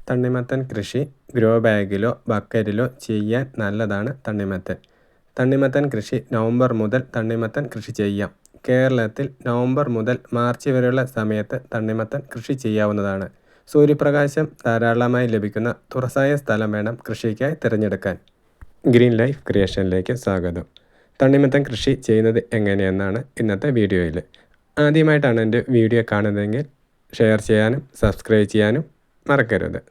തണ്ണിമത്തൻ കൃഷി ഗ്രോ ബാഗിലോ ബക്കറ്റിലോ ചെയ്യാൻ നല്ലതാണ്. തണ്ണിമത്തൻ കൃഷി നവംബർ മുതൽ തണ്ണിമത്തൻ കൃഷി ചെയ്യാം. കേരളത്തിൽ നവംബർ മുതൽ മാർച്ച് വരെയുള്ള സമയത്ത് തണ്ണിമത്തൻ കൃഷി ചെയ്യാവുന്നതാണ്. സൂര്യപ്രകാശം ധാരാളമായി ലഭിക്കുന്ന തുറസായ സ്ഥലം വേണം കൃഷിക്കായി തിരഞ്ഞെടുക്കാൻ. ഗ്രീൻ ലൈഫ് ക്രിയേഷനിലേക്ക് സ്വാഗതം. തണ്ണിമത്തൻ കൃഷി ചെയ്യുന്നത് എങ്ങനെയെന്നാണ് ഇന്നത്തെ വീഡിയോയിൽ. ആദ്യമായിട്ടാണ് എൻ്റെ വീഡിയോ കാണുന്നതെങ്കിൽ ഷെയർ ചെയ്യാനും സബ്സ്ക്രൈബ് ചെയ്യാനും മറക്കരുത്.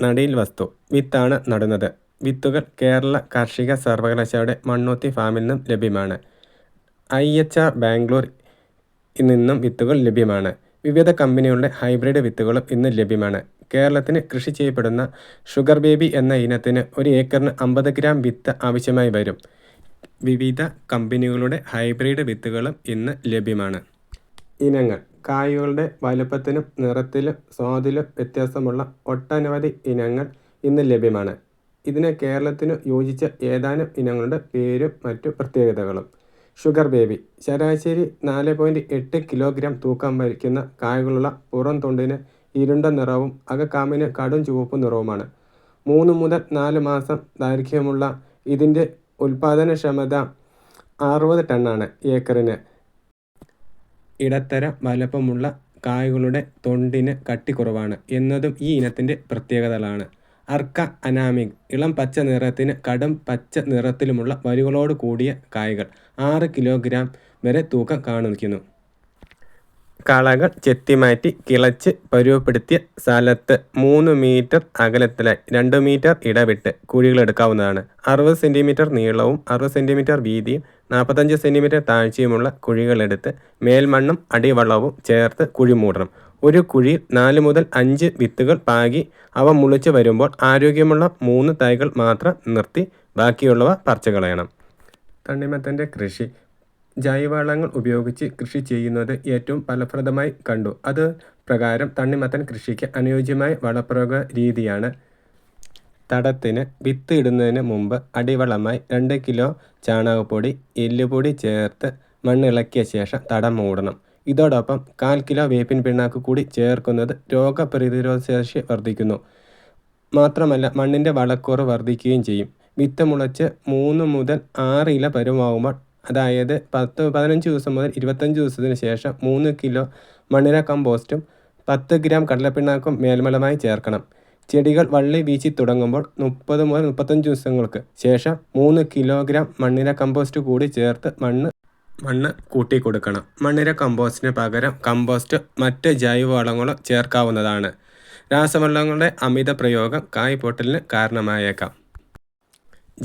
നടീൽ വസ്തു: വിത്താണ് നടുന്നത്. വിത്തുകൾ കേരള കാർഷിക സർവകലാശാലയുടെ മണ്ണുത്തി ഫാമിൽ നിന്നും ലഭ്യമാണ്. IHR ബാംഗ്ലൂർ നിന്നും വിത്തുകൾ ലഭ്യമാണ്. വിവിധ കമ്പനികളുടെ ഹൈബ്രിഡ് വിത്തുകളും ഇന്ന് ലഭ്യമാണ്. കേരളത്തിന് കൃഷി ചെയ്യപ്പെടുന്ന ഷുഗർ ബേബി എന്ന ഇനത്തിന് 1 ഏക്കറിന് 50 ഗ്രാം വിത്ത് ആവശ്യമായി വരും. വിവിധ കമ്പനികളുടെ ഹൈബ്രിഡ് വിത്തുകളും ഇന്ന് ലഭ്യമാണ്. ഇനങ്ങൾ: കായ്കളുടെ വലുപ്പത്തിനും നിറത്തിലും സ്വാദിലും വ്യത്യാസമുള്ള ഒട്ടനവധി ഇനങ്ങൾ ഇന്ന് ലഭ്യമാണ്. ഇതിന് കേരളത്തിനു യോജിച്ച ഏതാനും ഇനങ്ങളുടെ പേരും മറ്റു പ്രത്യേകതകളും. ഷുഗർ ബേബി: ശരാശരി 4.8 കിലോഗ്രാം തൂക്കം വഹിക്കുന്ന കായ്കളുള്ള പുറം തൊണ്ടിന് ഇരുണ്ട നിറവും അകക്കാമ്പിന് കടും ചുവപ്പ് നിറവുമാണ്. 3 മുതൽ 4 മാസം ദൈർഘ്യമുള്ള ഇതിൻ്റെ ഉൽപാദനക്ഷമത 60 ടണ്ണാണ് ഏക്കറിന്. ഇടത്തരം വലുപ്പമുള്ള കായ്കളുടെ തൊണ്ടിന് കട്ടി കുറവാണ് എന്നതും ഈ ഇനത്തിൻ്റെ പ്രത്യേകതകളാണ്. അർക്ക അനാമിക്: ഇളം പച്ച നിറത്തിന് കടും പച്ച നിറത്തിലുമുള്ള വരികളോട് കൂടിയ കായ്കൾ. 6 കിലോഗ്രാം വരെ തൂക്കം കാണിക്കുന്നു. കളകൾ ചെത്തിമാറ്റി കിളച്ച് പരുവപ്പെടുത്തിയ സ്ഥലത്ത് 3 മീറ്റർ അകലത്തിലായി 2 മീറ്റർ ഇടവിട്ട് കുഴികളെടുക്കാവുന്നതാണ്. 60 സെൻറ്റിമീറ്റർ നീളവും 60 സെൻറ്റിമീറ്റർ വീതിയും 45 സെൻറ്റിമീറ്റർ താഴ്ചയുമുള്ള കുഴികളെടുത്ത് മേൽമണ്ണും അടിവളവും ചേർത്ത് കുഴി മൂടണം. ഒരു കുഴിയിൽ 4 മുതൽ 5 വിത്തുകൾ പാകി അവ മുളച്ച് വരുമ്പോൾ ആരോഗ്യമുള്ള 3 തൈകൾ മാത്രം നിർത്തി ബാക്കിയുള്ളവ പറിച്ചു കളയണം. തണ്ണിമത്തൻ്റെ കൃഷി ജൈവവളങ്ങൾ ഉപയോഗിച്ച് കൃഷി ചെയ്യുന്നത് ഏറ്റവും ഫലപ്രദമായി കണ്ടു. അത് പ്രകാരം തണ്ണിമത്തൻ കൃഷിക്ക് അനുയോജ്യമായ വളപ്രയോഗ രീതിയാണ്. തടത്തിന് വിത്ത് ഇടുന്നതിന് മുമ്പ് അടിവളമായി 2 കിലോ ചാണകപ്പൊടി, എല്ലുപൊടി ചേർത്ത് മണ്ണിളക്കിയ ശേഷം തടം മൂടണം. ഇതോടൊപ്പം 1/4 കിലോ വേപ്പിൻ പിണ്ണാക്ക് കൂടി ചേർക്കുന്നത് രോഗപ്രതിരോധശേഷി വർദ്ധിക്കുന്നു. മാത്രമല്ല മണ്ണിൻ്റെ വളക്കൂറ് വർദ്ധിക്കുകയും ചെയ്യും. വിത്ത് മുളച്ച് 3 മുതൽ 6 ഇല പരുവമാകുമ്പോൾ, അതായത് 15 ദിവസം മുതൽ 25 ദിവസത്തിന് ശേഷം 3 കിലോ മണ്ണിര കമ്പോസ്റ്റും 10 ഗ്രാം കടലപ്പിണ്ണാക്കും മേൽമലമായി ചേർക്കണം. ചെടികൾ വള്ളി വീശി തുടങ്ങുമ്പോൾ 30 മുതൽ 35 ദിവസങ്ങൾക്ക് ശേഷം 3 കിലോഗ്രാം മണ്ണിര കമ്പോസ്റ്റ് കൂടി ചേർത്ത് മണ്ണ് കൂട്ടിക്കൊടുക്കണം. മണ്ണിര കമ്പോസ്റ്റിന് പകരം കമ്പോസ്റ്റ് മറ്റ് ജൈവവളങ്ങളോ ചേർക്കാവുന്നതാണ്. രാസവളങ്ങളുടെ അമിത പ്രയോഗം കായ്പൊട്ടലിന് കാരണമായേക്കാം.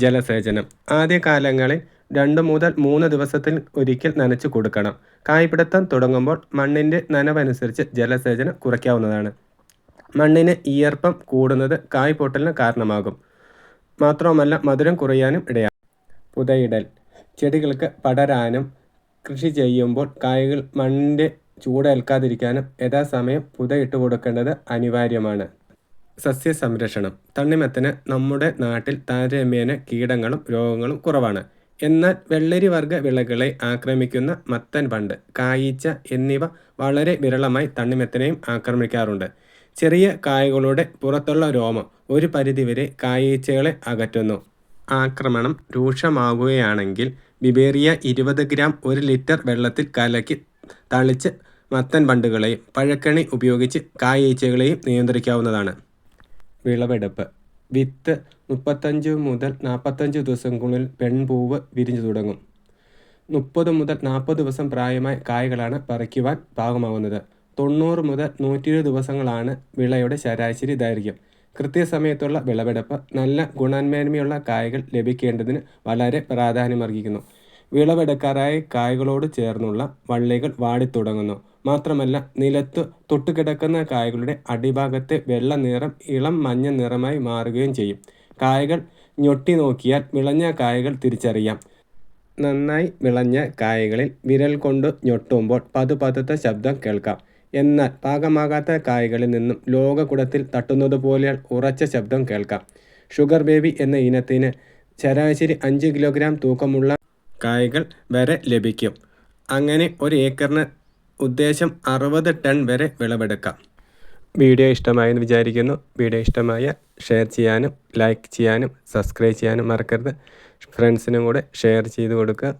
ജലസേചനം: ആദ്യകാലങ്ങളിൽ 2 മുതൽ 3 ദിവസത്തിൽ ഒരിക്കൽ നനച്ചു കൊടുക്കണം. കായ്പിടുത്തം തുടങ്ങുമ്പോൾ മണ്ണിൻ്റെ നനവനുസരിച്ച് ജലസേചനം കുറയ്ക്കാവുന്നതാണ്. മണ്ണിന് ഈർപ്പം കൂടുന്നത് കായ്പൊട്ടലിന് കാരണമാകും. മാത്രവുമല്ല മധുരം കുറയാനും ഇടയാകും. പുതയിടൽ: ചെടികൾക്ക് പടരാനും കൃഷി ചെയ്യുമ്പോൾ കായ്കൾ മണ്ണിൻ്റെ ചൂടേൽക്കാതിരിക്കാനും യഥാസമയം പുതയിട്ട് കൊടുക്കേണ്ടത് അനിവാര്യമാണ്. സസ്യസംരക്ഷണം: തണ്ണിമത്തന് നമ്മുടെ നാട്ടിൽ താരതമ്യേന കീടങ്ങളും രോഗങ്ങളും കുറവാണ്. എന്നാൽ വെള്ളരി വർഗ്ഗ വിളകളെ ആക്രമിക്കുന്ന മത്തൻ വണ്ട്, കായീച്ച എന്നിവ വളരെ വിരളമായി തണ്ണിമത്തനെയും ആക്രമിക്കാറുണ്ട്. ചെറിയ കായകളുടെ പുറത്തുള്ള രോമം ഒരു പരിധിവരെ കായീച്ചകളെ അകറ്റുന്നു. ആക്രമണം രൂക്ഷമാകുകയാണെങ്കിൽ ബിബേറിയ 20 ഗ്രാം 1 ലിറ്റർ വെള്ളത്തിൽ കലക്കി തളിച്ച് മത്തൻ വണ്ടുകളെയും പഴക്കണി ഉപയോഗിച്ച് കായീച്ചകളെയും നിയന്ത്രിക്കാവുന്നതാണ്. വിളവെടുപ്പ്: വിത്ത് 35 മുതൽ 45 ദിവസങ്ങളിൽ പെൺപൂവ് വിരിഞ്ഞു തുടങ്ങും. 30 മുതൽ 40 ദിവസം പ്രായമായ കായ്കളാണ് പറിക്കുവാൻ പാകമാകുന്നത്. 90 മുതൽ 120 ദിവസങ്ങളാണ് വിളയുടെ ശരാശരി ദൈർഘ്യം. കൃത്യസമയത്തുള്ള വിളവെടുപ്പ് നല്ല ഗുണമേന്മയുള്ള കായ്കൾ ലഭിക്കേണ്ടതിന് വളരെ പ്രാധാന്യമർഹിക്കുന്നു. വിളവെടുക്കാറായ കായ്കളോട് ചേർന്നുള്ള വള്ളികൾ വാടിത്തുടങ്ങുന്നു. മാത്രമല്ല നിലത്തു തൊട്ടുകിടക്കുന്ന കായ്കളുടെ അടിഭാഗത്തെ വെള്ള നിറം ഇളം മഞ്ഞ നിറമായി മാറുകയും ചെയ്യും. കായകൾ ഞൊട്ടി നോക്കിയാൽ വിളഞ്ഞ കായകൾ തിരിച്ചറിയാം. നന്നായി വിളഞ്ഞ കായകളിൽ വിരൽ കൊണ്ട് ഞൊട്ടുമ്പോൾ പതുപതുത്ത ശബ്ദം കേൾക്കാം. എന്നാൽ പാകമാകാത്ത കായ്കളിൽ നിന്നും ലോകകുടത്തിൽ തട്ടുന്നതുപോലെ ഉറച്ച ശബ്ദം കേൾക്കാം. ഷുഗർ ബേബി എന്ന ഇനത്തിന് ശരാശരി 5 കിലോഗ്രാം തൂക്കമുള്ള കായ്കൾ വരെ ലഭിക്കും. അങ്ങനെ 1 ഏക്കറിന് ഉദ്ദേശം 60 ടൺ വരെ വിളവെടുക്കാം. വീഡിയോ ഇഷ്ടമായെന്ന് വിചാരിക്കുന്നു. വീഡിയോ ഇഷ്ടമായ ഷെയർ ചെയ്യാനും ലൈക്ക് ചെയ്യാനും സബ്സ്ക്രൈബ് ചെയ്യാനും മറക്കരുത്. ഫ്രണ്ട്സിനും കൂടെ ഷെയർ ചെയ്ത് കൊടുക്കുക.